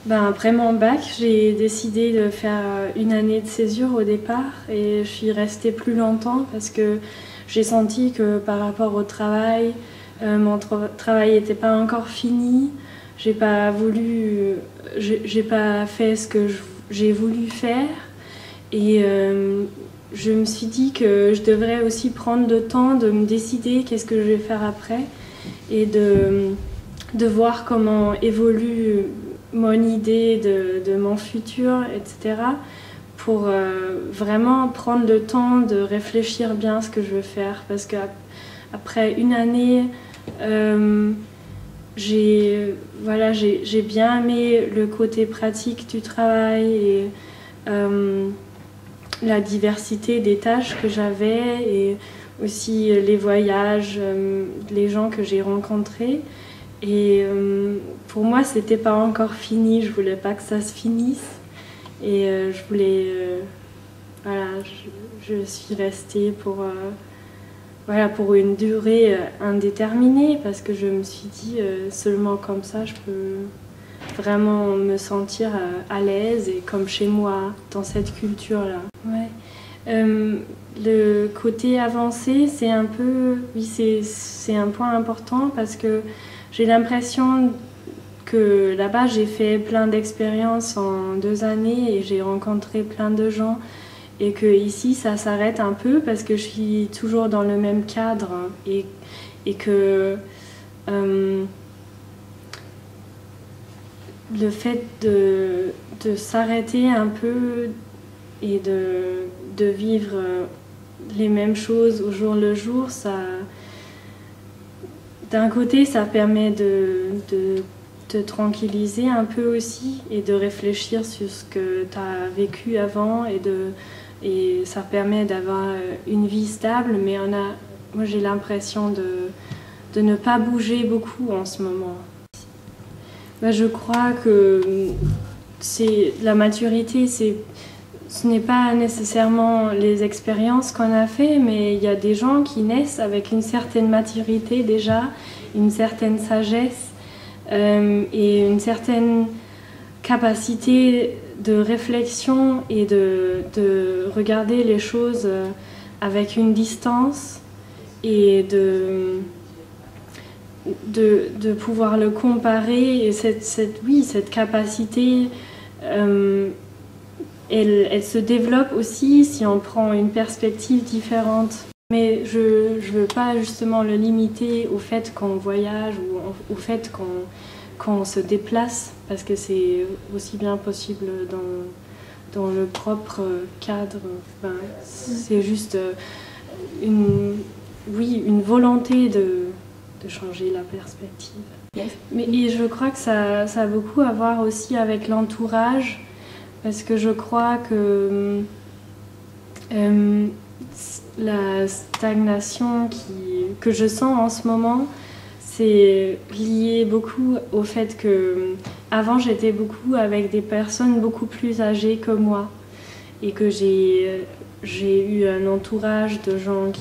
Après mon bac, j'ai décidé de faire une année de césure au départ et je suis restée plus longtemps parce que j'ai senti que par rapport au travail, mon travail n'était pas encore fini. J'ai pas fait ce que j'ai voulu faire et je me suis dit que je devrais aussi prendre le temps de me décider qu'est-ce que je vais faire après et de voir comment évolue mon idée de mon futur, etc. pour vraiment prendre le temps de réfléchir bien à ce que je veux faire. Parce qu'après une année, j'ai bien aimé le côté pratique du travail et la diversité des tâches que j'avais et aussi les voyages, les gens que j'ai rencontrés. Et pour moi, c'était pas encore fini, je voulais pas que ça se finisse. Et je voulais. Je suis restée pour une durée indéterminée parce que je me suis dit seulement comme ça, je peux vraiment me sentir à l'aise et comme chez moi dans cette culture-là. Ouais. Le côté avancé, c'est un peu. Oui, c'est un point important parce que j'ai l'impression que là-bas, j'ai fait plein d'expériences en 2 années et j'ai rencontré plein de gens. Et que ici, ça s'arrête un peu parce que je suis toujours dans le même cadre et que le fait de s'arrêter un peu et de vivre les mêmes choses au jour le jour, d'un côté, ça permet de te tranquilliser un peu aussi et de réfléchir sur ce que tu as vécu avant et ça permet d'avoir une vie stable, mais moi j'ai l'impression de ne pas bouger beaucoup en ce moment. Je crois que la maturité, ce n'est pas nécessairement les expériences qu'on a fait, mais il y a des gens qui naissent avec une certaine maturité déjà, une certaine sagesse et une certaine capacité de réflexion et de regarder les choses avec une distance et de pouvoir le comparer. Et cette capacité, elle se développe aussi si on prend une perspective différente. Mais je ne veux pas justement le limiter au fait qu'on voyage ou au fait qu'on se déplace, parce que c'est aussi bien possible dans le propre cadre. C'est juste une volonté de changer la perspective. Yes. Et je crois que ça a beaucoup à voir aussi avec l'entourage, parce que je crois que la stagnation que je sens en ce moment, c'est lié beaucoup au fait que avant j'étais beaucoup avec des personnes beaucoup plus âgées que moi et que j'ai eu un entourage de gens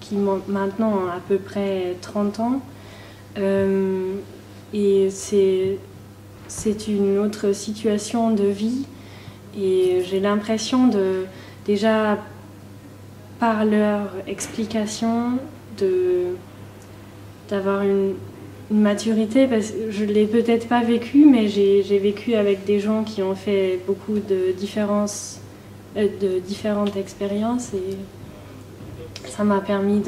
qui ont maintenant à peu près 30 ans et c'est une autre situation de vie et j'ai l'impression déjà par leur explication d'avoir une maturité, parce que je ne l'ai peut-être pas vécu, mais j'ai vécu avec des gens qui ont fait beaucoup de différentes expériences et ça m'a permis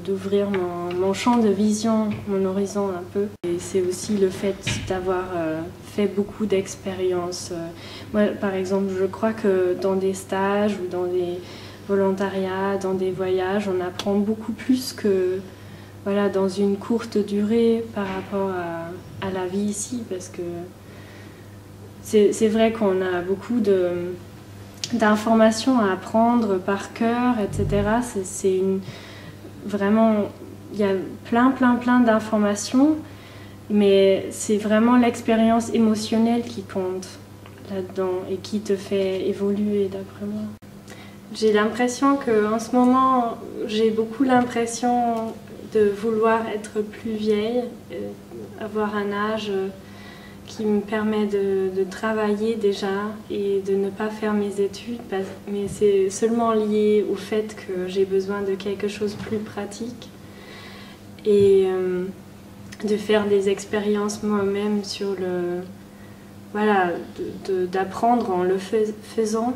d'ouvrir mon champ de vision, mon horizon un peu. Et c'est aussi le fait d'avoir fait beaucoup d'expériences. Moi, par exemple, je crois que dans des stages ou dans des volontariats, dans des voyages, on apprend beaucoup plus que dans une courte durée par rapport à la vie ici, parce que c'est vrai qu'on a beaucoup d'informations à apprendre par cœur, etc. Vraiment, il y a plein d'informations, mais c'est vraiment l'expérience émotionnelle qui compte là-dedans et qui te fait évoluer, d'après moi. J'ai l'impression qu'en ce moment, j'ai beaucoup l'impression de vouloir être plus vieille, avoir un âge qui me permet de travailler déjà et de ne pas faire mes études, mais c'est seulement lié au fait que j'ai besoin de quelque chose de plus pratique et de faire des expériences moi-même sur le... Voilà, d'apprendre en le faisant.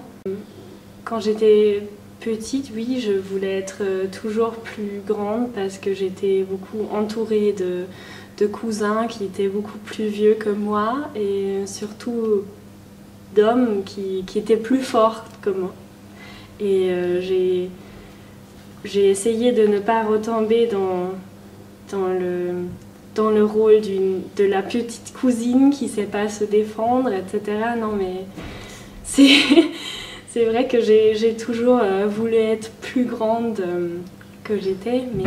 Quand j'étais petite, oui, je voulais être toujours plus grande parce que j'étais beaucoup entourée de cousins qui étaient beaucoup plus vieux que moi et surtout d'hommes qui étaient plus forts que moi. Et j'ai essayé de ne pas retomber dans le rôle de la petite cousine qui ne sait pas se défendre, etc. Non, mais c'est vrai que j'ai toujours voulu être plus grande que j'étais, mais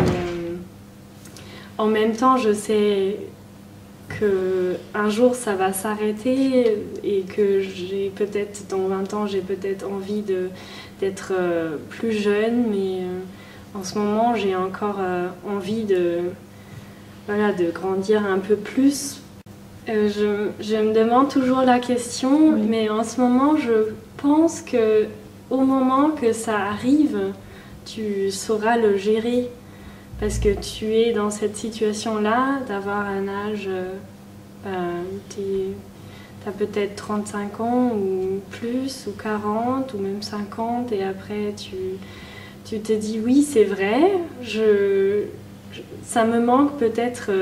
en même temps, je sais qu'un jour ça va s'arrêter et que j'ai peut-être, dans 20 ans, j'ai peut-être envie d'être plus jeune, mais en ce moment, j'ai encore envie de grandir un peu plus. Je me demande toujours la question, oui. Mais en ce moment, je pense qu'au moment que ça arrive, tu sauras le gérer. Parce que tu es dans cette situation-là, d'avoir un âge, t'as peut-être 35 ans ou plus, ou 40, ou même 50, et après tu te dis oui, c'est vrai, ça me manque peut-être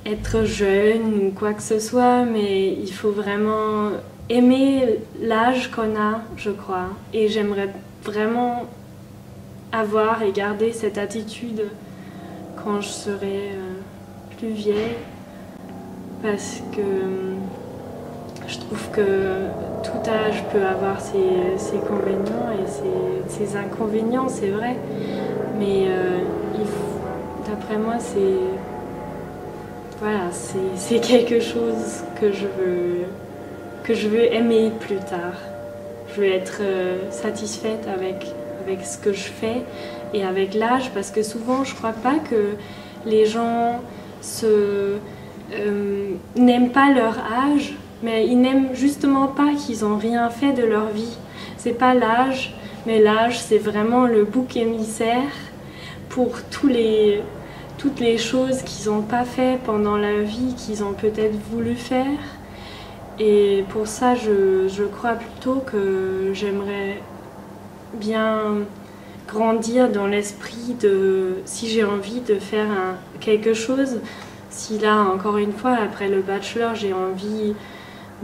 être jeune ou quoi que ce soit, mais il faut vraiment aimer l'âge qu'on a, je crois. Et j'aimerais vraiment avoir et garder cette attitude quand je serai plus vieille, parce que je trouve que tout âge peut avoir ses convénients et ses inconvénients, c'est vrai, mais d'après moi c'est quelque chose que je veux aimer plus tard. Je veux être satisfaite avec ce que je fais et avec l'âge, parce que souvent je crois pas que les gens n'aiment pas leur âge, mais ils n'aiment justement pas qu'ils n'ont rien fait de leur vie. C'est pas l'âge, mais l'âge c'est vraiment le bouc émissaire pour toutes les choses qu'ils n'ont pas fait pendant la vie, qu'ils ont peut-être voulu faire. Et pour ça je crois plutôt que j'aimerais bien grandir dans l'esprit de si j'ai envie de faire quelque chose, si là encore une fois après le bachelor j'ai envie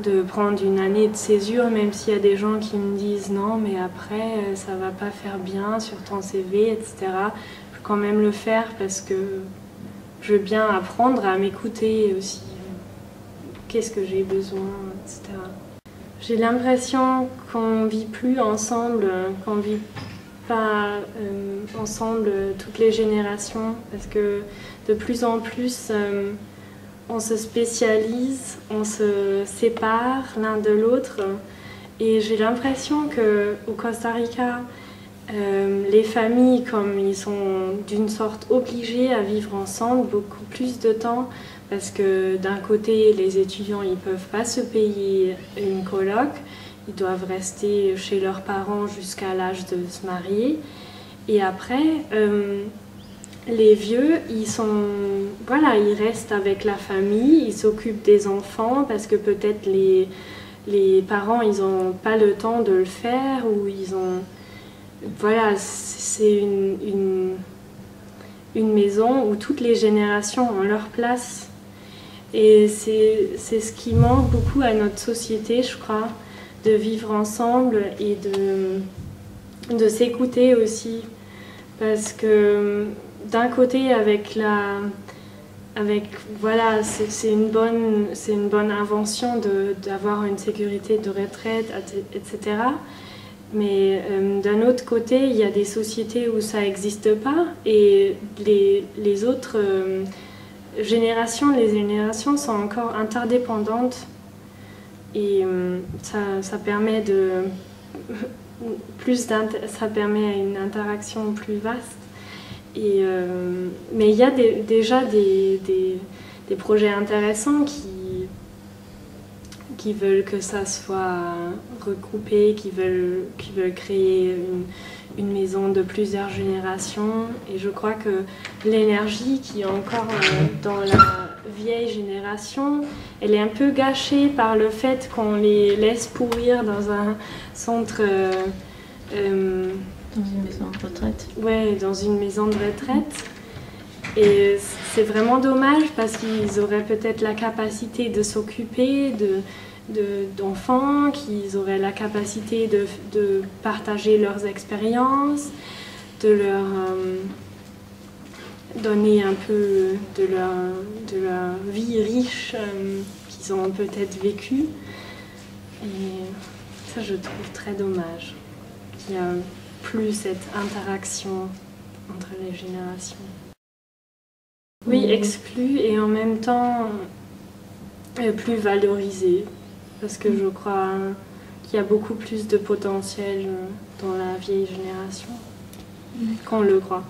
de prendre une année de césure, même s'il y a des gens qui me disent non mais après ça va pas faire bien sur ton CV, etc. Je peux quand même le faire parce que je veux bien apprendre à m'écouter aussi, qu'est-ce que j'ai besoin, etc. J'ai l'impression qu'on vit plus ensemble, qu'on vit pas ensemble toutes les générations, parce que de plus en plus on se spécialise, on se sépare l'un de l'autre, et j'ai l'impression qu'au Costa Rica, les familles, comme ils sont d'une sorte obligées à vivre ensemble beaucoup plus de temps, parce que d'un côté, les étudiants ils peuvent pas se payer une coloc, ils doivent rester chez leurs parents jusqu'à l'âge de se marier. Et après, les vieux, ils restent avec la famille, ils s'occupent des enfants parce que peut-être les parents, ils n'ont pas le temps de le faire, ou ils ont... Voilà, c'est une maison où toutes les générations ont leur place. Et c'est ce qui manque beaucoup à notre société, je crois, de vivre ensemble et de s'écouter aussi. Parce que d'un côté, c'est une bonne invention d'avoir une sécurité de retraite, etc. Mais d'un autre côté, il y a des sociétés où ça n'existe pas, et les autres les générations sont encore interdépendantes, et ça permet ça permet une interaction plus vaste. Mais il y a déjà des projets intéressants qui veulent que ça soit regroupé, qui veulent créer une maison de plusieurs générations. Et je crois que l'énergie qui est encore dans la vieille génération, elle est un peu gâchée par le fait qu'on les laisse pourrir dans un centre... dans une maison de retraite. Ouais, dans une maison de retraite. Et c'est vraiment dommage parce qu'ils auraient peut-être la capacité de s'occuper d'enfants, qu'ils auraient la capacité de partager leurs expériences, de leur donner un peu de leur vie riche qu'ils ont peut-être vécue. Et ça, je trouve très dommage qu'il y a plus cette interaction entre les générations. Oui, exclu et en même temps plus valorisé, parce que je crois qu'il y a beaucoup plus de potentiel dans la vieille génération qu'on le croit.